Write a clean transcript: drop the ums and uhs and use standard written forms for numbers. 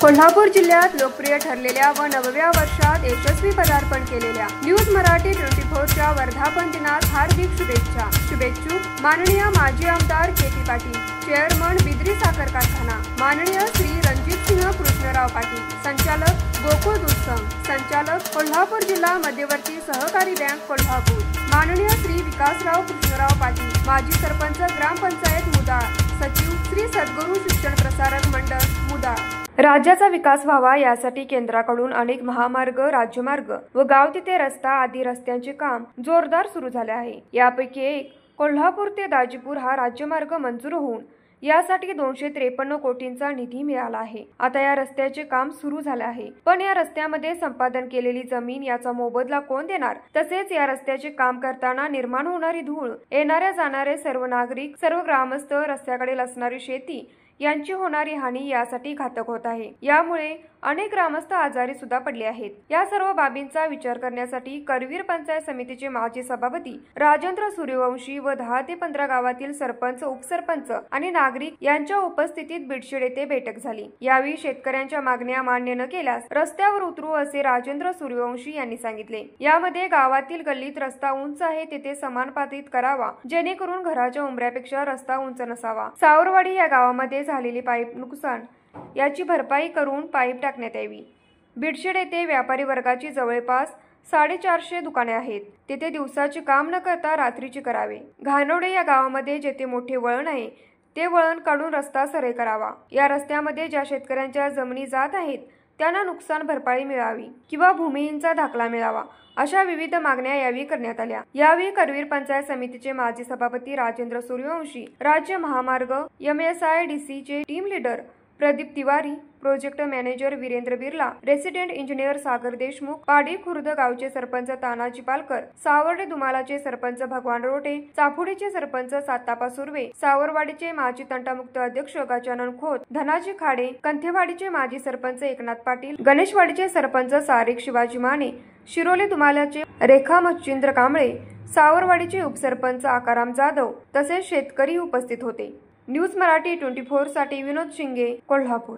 कोल्हापूर जिल्ह्यात लोकप्रिय ठरलेल्या व नवव्या वर्षात यशस्वी पदार्पण केलेल्या न्यूज मराठी 24च्या वर्धापन दिनास हार्दिक शुभेच्छा। शुभेच्छुक माननीय माजी आमदार के.पी. पाटील, चेअरमन बिद्री साखर कारखाना, माननीय श्री रणजितसिंह कृष्णराव पाटील, संचालक गोकुळ दूध संघ, संचालक कोल्हापूर जिल्हा मध्यवर्ती सहकारी बँक कोल्हापूर, माननीय श्री विकासराव कृष्णराव पाटील, माजी सरपंच ग्रामपंचायत मुदाळ, सचिव श्री सद्गुरू शिक्षण प्रसारक मंडळ मुदाळ। राज्याचा विकास व्हावा यासाठी केंद्राकडून अनेक महामार्ग, राज्यमार्ग व गाव तिथे रस्ता आदी रस्त्यांचे काम जोरदार सुरू झाले आहे। यापैकी एक कोल्हापूर ते दाजीपूर हा राज्यमार्ग मंजूर होऊन यासाठी 253 कोटींचा निधी मिळाला आहे। आता या रस्त्याचे काम सुरू झाले आहे, पण या रस्त्यामध्ये संपादन केलेली जमीन याचा मोबदला कोण देणार? तसेच या रस्त्याचे काम करताना निर्माण होणारी धूळ, येणाऱ्या जाणारे सर्व नागरिक, सर्व ग्रामस्थ, रस्त्याकडे असणारी शेती यांची होणारी हानी यासाठी घातक होत आहे। यामुळे अनेक ग्रामस्थ आजारी सुद्धा पडले आहेत। या सर्व बाबींचा विचार करण्यासाठी करवीर पंचायत समितीचे माजी सभापती राजेंद्र सूर्यवंशी व 10 ते 15 गावातील सरपंच, उपसरपंच आणि नागरिक यांच्या उपस्थितीत बिडशेड येथे बैठक झाली। यावेळी शेतकऱ्यांच्या मागण्या मान्य न केल्यास रस्त्यावर उतरू असे राजेंद्र सूर्यवंशी यांनी सांगितले। यामध्ये गावातील गल्लीत रस्ता उंच आहे तेथे समान पातळीत करावा, जेणेकरून घराच्या उंबऱ्यापेक्षा रस्ता उंच नसावा। सावरवाडी या गावामध्ये झालेली पाईप नुकसान याची भरपाई करून पाईप टाकण्यात यावी। बिडशेड येथे व्यापारी वर्गाची जवळपास 450 दुकाने आहेत, तेथे दिवसाचे काम न करता रात्रीचे करावे। घाणवडे या गावामध्ये जेथे मोठे वळण आहे ते वळण काढून रस्ता सरळ करावा। या रस्त्यामध्ये ज्या शेतकऱ्यांच्या जमिनी जात आहेत त्यांना नुकसान भरपाई मिळावी किंवा भूमिहीनचा दाखला मिळावा, अशा विविध मागण्या यावेळी करण्यात आल्या। यावेळी करवीर पंचायत समितीचे माजी सभापती राजेंद्र सूर्यवंशी, राज्य महामार्ग MSIDC चे team leader Pradeep Tiwari, project manager Virendra Birla, resident engineer Sagar Deshmukh, Padi Khurd गावचे सरपंच तानाजी पालकर, सावर्डे दुमालाचे सरपंच भगवान रोटे, चाफुडीचे सरपंच सातापा सुर्वे, सावरवाडीचे माजी तंटामुक्त अध्यक्ष गजानन खोत, धनाजी खाडे, कंथेवाडीचे माजी सरपंच एकनाथ पाटील, गणेशवाडीचे सरपंच सारिक शिवाजी माने, शिरोली दुमालाचे रेखा मच्छिंद्र कांबळे, सावरवाडीचे उपसरपंच आकाराम जाधव तसेच शेतकरी उपस्थित होते। न्यूज मराठी 24 साठी विनोद शिंगे, कोल्हापूर।